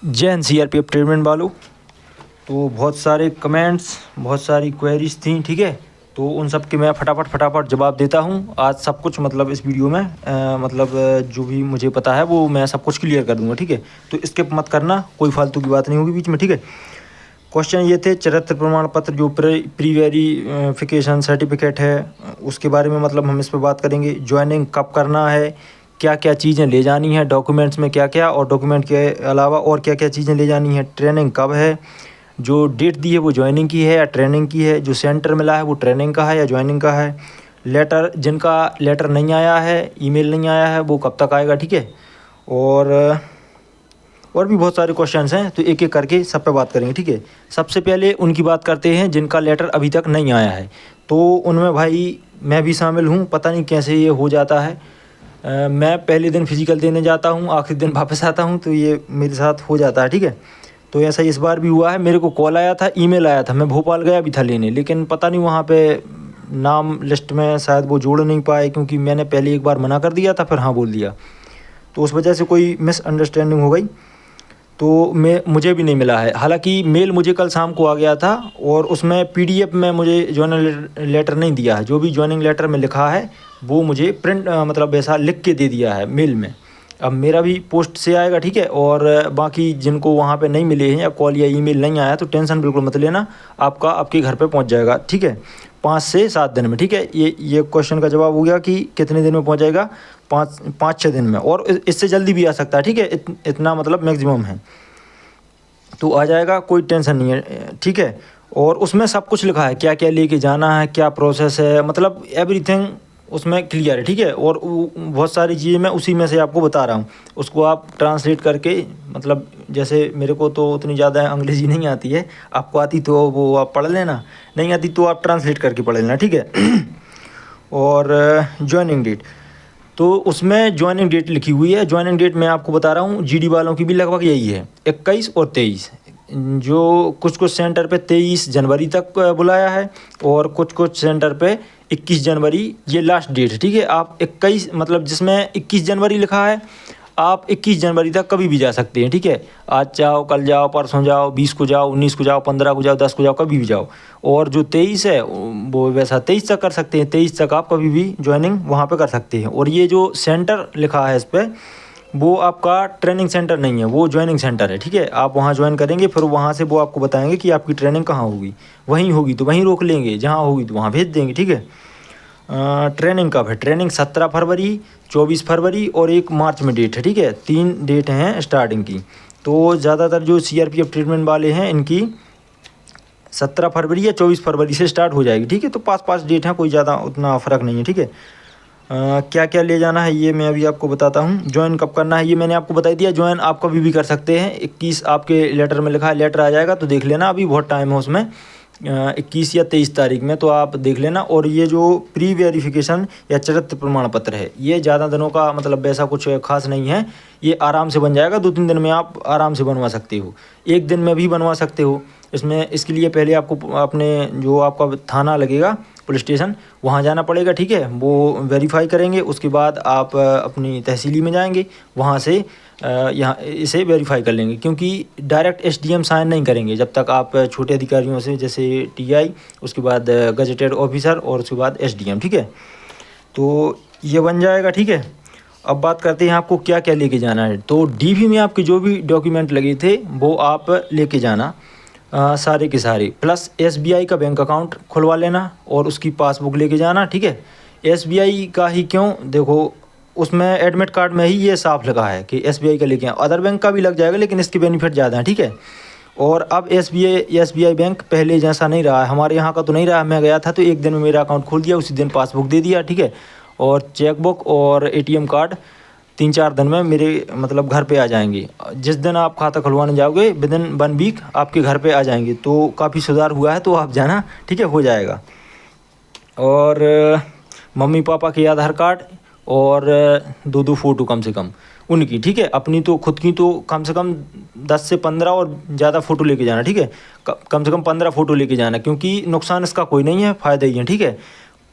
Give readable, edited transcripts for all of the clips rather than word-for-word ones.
जय Hind CRPF tradesman वालों। तो बहुत सारे कमेंट्स, बहुत सारी क्वेरीज थी, ठीक है। तो उन सब के मैं फटाफट जवाब देता हूँ आज। सब कुछ मतलब इस वीडियो में जो भी मुझे पता है वो मैं सब कुछ क्लियर कर दूँगा, ठीक है। तो स्किप मत करना, कोई फालतू की बात नहीं होगी बीच में, ठीक है। क्वेश्चन ये थे, चरित्र प्रमाण पत्र जो प्री वेरिफिकेशन सर्टिफिकेट है उसके बारे में मतलब हम इस पर बात करेंगे। ज्वाइनिंग कब करना है, क्या क्या चीज़ें ले जानी है डॉक्यूमेंट्स में, क्या क्या, और डॉक्यूमेंट के अलावा और क्या क्या चीज़ें ले जानी है। ट्रेनिंग कब है, जो डेट दी है वो ज्वाइनिंग की है या ट्रेनिंग की है, जो सेंटर मिला है वो ट्रेनिंग का है या ज्वाइनिंग का है। लेटर, जिनका लेटर नहीं आया है, ईमेल नहीं आया है, वो कब तक आएगा, ठीक है। और भी बहुत सारे क्वेश्चंस हैं, तो एक एक करके सब पे बात करेंगे, ठीक है। सबसे पहले उनकी बात करते हैं जिनका लेटर अभी तक नहीं आया है। तो उनमें भाई मैं भी शामिल हूँ, पता नहीं कैसे ये हो जाता है। मैं पहले दिन फिजिकल देने जाता हूँ, आखिरी दिन वापस आता हूँ, तो ये मेरे साथ हो जाता है, ठीक है। तो ऐसा इस बार भी हुआ है। मेरे को कॉल आया था, ईमेल आया था, मैं भोपाल गया भी था लेने, लेकिन पता नहीं वहाँ पे नाम लिस्ट में शायद वो जोड़ नहीं पाए, क्योंकि मैंने पहले एक बार मना कर दिया था, फिर हाँ बोल दिया, तो उस वजह से कोई मिसअंडरस्टैंडिंग हो गई। तो मुझे भी नहीं मिला है। हालांकि मेल मुझे कल शाम को आ गया था, और उसमें पीडीएफ में मुझे ज्वाइनिंग लेटर नहीं दिया है। जो भी ज्वाइनिंग लेटर में लिखा है वो मुझे प्रिंट मतलब ऐसा लिख के दे दिया है मेल में। अब मेरा भी पोस्ट से आएगा, ठीक है। और बाकी जिनको वहाँ पे नहीं मिले हैं या कॉल या ईमेल नहीं आया, तो टेंशन बिल्कुल मत लेना, आपका आपके घर पे पहुँच जाएगा, ठीक है, 5 से 7 दिन में, ठीक है। ये क्वेश्चन का जवाब हो गया कि कितने दिन में पहुँच जाएगा, 5-6 दिन में, और इससे जल्दी भी आ सकता है, ठीक है। इतना मतलब मैक्सिमम है, तो आ जाएगा, कोई टेंशन नहीं है, ठीक है। और उसमें सब कुछ लिखा है, क्या क्या लेके जाना है, क्या प्रोसेस है, मतलब एवरीथिंग उसमें क्लियर है, ठीक है। और बहुत सारी चीज़ें मैं उसी में से आपको बता रहा हूँ, उसको आप ट्रांसलेट करके, मतलब जैसे मेरे को तो उतनी ज़्यादा अंग्रेज़ी नहीं आती है, आपको आती तो वो आप पढ़ लेना, नहीं आती तो आप ट्रांसलेट करके पढ़ लेना, ठीक है। और ज्वाइनिंग डेट, तो उसमें ज्वाइनिंग डेट लिखी हुई है। ज्वाइनिंग डेट मैं आपको बता रहा हूँ, जीडी वालों की भी लगभग यही है, 21 और 23। जो कुछ सेंटर पे 23 जनवरी तक बुलाया है, और कुछ सेंटर पे 21 जनवरी ये लास्ट डेट है, ठीक है। आप 21 मतलब जिसमें 21 जनवरी लिखा है, आप 21 जनवरी तक कभी भी जा सकते हैं, ठीक है। आज जाओ, कल जाओ, परसों जाओ, 20 को जाओ, 19 को जाओ, 15 को जाओ, 10 को जाओ, कभी भी जाओ। और जो 23 है वो वैसा 23 तक कर सकते हैं, 23 तक आप कभी भी ज्वाइनिंग वहाँ पे कर सकते हैं। और ये जो सेंटर लिखा है इस पर, वो आपका ट्रेनिंग सेंटर नहीं है, वो ज्वाइनिंग सेंटर है, ठीक है। आप वहाँ ज्वाइन करेंगे, फिर वहाँ से वो आपको बताएंगे कि आपकी ट्रेनिंग कहाँ होगी, वहीं होगी तो वहीं रोक लेंगे, जहाँ होगी तो वहाँ भेज देंगे, ठीक है। ट्रेनिंग कब है, ट्रेनिंग 17 फरवरी, 24 फरवरी और 1 मार्च में डेट है, ठीक है। 3 डेट हैं स्टार्टिंग की। तो ज़्यादातर जो सीआरपीएफ ट्रीटमेंट वाले हैं, इनकी 17 फरवरी या 24 फरवरी से स्टार्ट हो जाएगी, ठीक है। तो 5-5 डेट हैं, कोई ज़्यादा उतना फ़र्क नहीं है, ठीक है। क्या क्या ले जाना है ये मैं अभी आपको बताता हूँ। ज्वाइन कब करना है ये मैंने आपको बता दिया। ज्वाइन आप कभी भी कर सकते हैं, 21 आपके लेटर में लिखा है, लेटर आ जाएगा तो देख लेना, अभी बहुत टाइम है उसमें, 21 या 23 तारीख में, तो आप देख लेना। और ये जो प्री वेरिफिकेशन या चरित्र प्रमाण पत्र है, ये ज़्यादा दिनों का मतलब वैसा कुछ खास नहीं है, ये आराम से बन जाएगा, 2-3 दिन में आप आराम से बनवा सकते हो, 1 दिन में भी बनवा सकते हो। इसके लिए पहले आपको अपने जो आपका थाना लगेगा, पुलिस स्टेशन, वहाँ जाना पड़ेगा, ठीक है। वो वेरीफाई करेंगे, उसके बाद आप अपनी तहसीली में जाएंगे, वहाँ से यहाँ इसे वेरीफाई कर लेंगे, क्योंकि डायरेक्ट एसडीएम साइन नहीं करेंगे जब तक आप छोटे अधिकारियों से, जैसे टीआई, उसके बाद गजेटेड ऑफिसर, और उसके बाद एसडीएम, ठीक है। तो ये बन जाएगा, ठीक है। अब बात करते हैं आपको क्या क्या लेके जाना है। तो डीवी में आपके जो भी डॉक्यूमेंट लगे थे वो आप लेके जाना, सारे के सारे, प्लस एसबीआई का बैंक अकाउंट खुलवा लेना, और उसकी पासबुक लेके जाना, ठीक है। एसबीआई का ही क्यों, देखो उसमें एडमिट कार्ड में ही ये साफ लिखा है कि एसबीआई का लेके आए, अदर बैंक का भी लग जाएगा, लेकिन इसके बेनिफिट ज़्यादा हैं, ठीक है। और अब एसबीआई बैंक पहले जैसा नहीं रहा है, हमारे यहाँ का तो नहीं रहा। मैं गया था तो 1 दिन में मेरा अकाउंट खोल दिया, उसी दिन पासबुक दे दिया, ठीक है। और चेकबुक और एटीएम कार्ड 3-4 दिन में मेरे मतलब घर पे आ जाएंगे। जिस दिन आप खाता खुलवाने जाओगे, विदिन 1 वीक आपके घर पे आ जाएंगे। तो काफ़ी सुधार हुआ है, तो आप जाना, ठीक है, हो जाएगा। और मम्मी पापा के आधार कार्ड और 2-2 फ़ोटो कम से कम उनकी, ठीक है। अपनी तो खुद की तो कम से कम 10 से 15 और ज़्यादा फ़ोटो लेके जाना, ठीक है। कम से कम 15 फ़ोटो लेके जाना, क्योंकि नुकसान इसका कोई नहीं है, फ़ायदा ही है, ठीक है।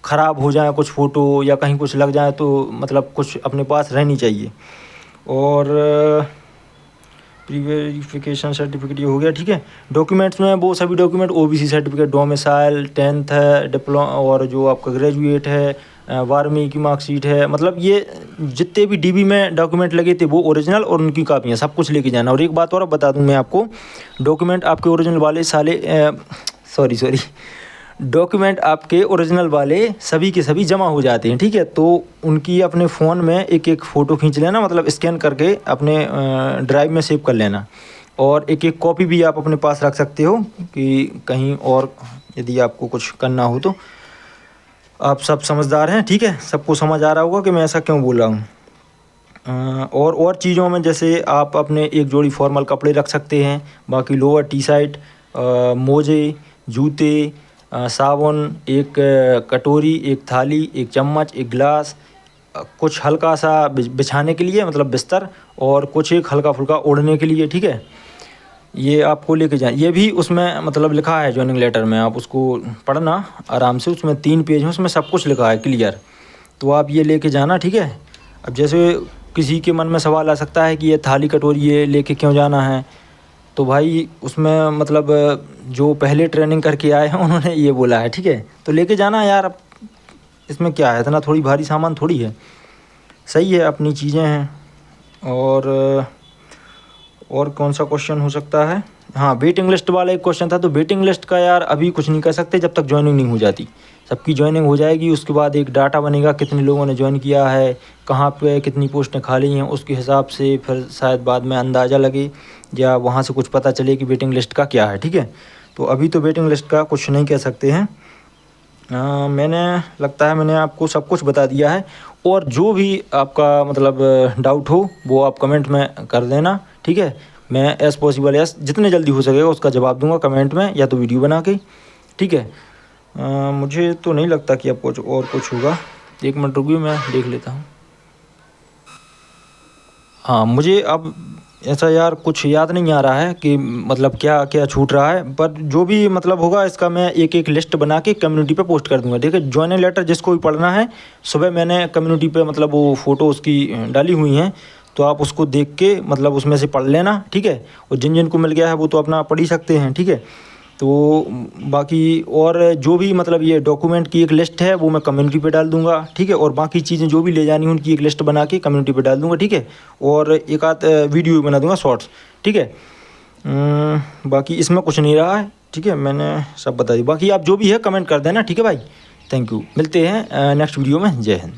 ख़राब हो जाए कुछ फ़ोटो या कहीं कुछ लग जाए तो मतलब कुछ अपने पास रहनी चाहिए। और प्री वेरिफिकेशन सर्टिफिकेट ये हो गया, ठीक है। डॉक्यूमेंट्स में वो सभी document OBC certificate, domicile, 10th है, डिप्लोमा और जो आपका ग्रेजुएट है, 12वीं की मार्कशीट है, मतलब ये जितने भी डीबी में डॉक्यूमेंट लगे थे वो ओरिजिनल और उनकी कापियाँ सब कुछ लेके जाना। और एक बात और बता दूं मैं आपको, डॉक्यूमेंट आपके ओरिजिनल वाले सॉरी डॉक्यूमेंट आपके ओरिजिनल वाले सभी के सभी जमा हो जाते हैं, ठीक है। तो उनकी अपने फ़ोन में एक एक फ़ोटो खींच लेना, मतलब स्कैन करके अपने ड्राइव में सेव कर लेना। और एक एक कॉपी भी आप अपने पास रख सकते हो कि कहीं और यदि आपको कुछ करना हो तो। आप सब समझदार हैं, ठीक है, सबको समझ आ रहा होगा कि मैं ऐसा क्यों बोल रहा हूँ। और चीज़ों में जैसे आप अपने एक जोड़ी फॉर्मल कपड़े रख सकते हैं, बाकी लोअर टी शर्ट, मोजे, जूते, साबुन, एक कटोरी, एक थाली, एक चम्मच, एक गिलास, कुछ हल्का सा बिछाने के लिए मतलब बिस्तर, और कुछ एक हल्का फुल्का ओढ़ने के लिए, ठीक है। ये आपको लेके जाए, ये भी उसमें मतलब लिखा है जॉइनिंग लेटर में, आप उसको पढ़ना आराम से, उसमें 3 पेज हैं, उसमें सब कुछ लिखा है क्लियर। तो आप ये लेके जाना, ठीक है। अब जैसे किसी के मन में सवाल आ सकता है कि ये थाली कटोरी ये लेके क्यों जाना है, तो भाई उसमें मतलब जो पहले ट्रेनिंग करके आए हैं उन्होंने ये बोला है, ठीक है। तो लेके जाना यार, अब इसमें क्या है, इतना थोड़ी भारी सामान थोड़ी है, सही है, अपनी चीज़ें हैं। और कौन सा क्वेश्चन हो सकता है, हाँ वेटिंग लिस्ट वाला एक क्वेश्चन था। तो वेटिंग लिस्ट का यार अभी कुछ नहीं कर सकते जब तक ज्वाइनिंग नहीं हो जाती। सबकी ज्वाइनिंग हो जाएगी, उसके बाद एक डाटा बनेगा कितने लोगों ने ज्वाइन किया है, कहाँ पे कितनी पोस्टें खाली हैं, उसके हिसाब से फिर शायद बाद में अंदाज़ा लगे या वहाँ से कुछ पता चले कि वेटिंग लिस्ट का क्या है, ठीक है। तो अभी तो वेटिंग लिस्ट का कुछ नहीं कह सकते हैं। मैंने आपको सब कुछ बता दिया है। और जो भी आपका मतलब डाउट हो वो आप कमेंट में कर देना, ठीक है। मैं एज़ पॉसिबल जितने जल्दी हो सकेगा उसका जवाब दूंगा कमेंट में या तो वीडियो बना के, ठीक है। मुझे तो नहीं लगता कि अब कुछ होगा। 1 मिनट रुकिए, मैं देख लेता हूँ। हाँ, मुझे अब ऐसा यार कुछ याद नहीं आ रहा है कि मतलब क्या क्या छूट रहा है, पर जो भी मतलब होगा इसका मैं एक एक लिस्ट बना के कम्युनिटी पे पोस्ट कर दूंगा। देखिए ज्वाइनिंग लेटर जिसको भी पढ़ना है, सुबह मैंने कम्युनिटी पे मतलब वो फ़ोटो उसकी डाली हुई हैं, तो आप उसको देख के मतलब उसमें से पढ़ लेना, ठीक है। और जिन जिन को मिल गया है वो तो अपना पढ़ ही सकते हैं, ठीक है। तो बाकी और जो भी मतलब ये डॉक्यूमेंट की एक लिस्ट है वो मैं कम्युनिटी पे डाल दूंगा, ठीक है। और बाकी चीज़ें जो भी ले जानी उनकी एक लिस्ट बना के कम्युनिटी पे डाल दूंगा, ठीक है। और एक आध वीडियो भी बना दूंगा शॉर्ट्स, ठीक है। बाकी इसमें कुछ नहीं रहा है, ठीक है, मैंने सब बता दिया। बाकी आप जो भी है कमेंट कर देना, ठीक है भाई। थैंक यू, मिलते हैं नेक्स्ट वीडियो में। जय हिंद।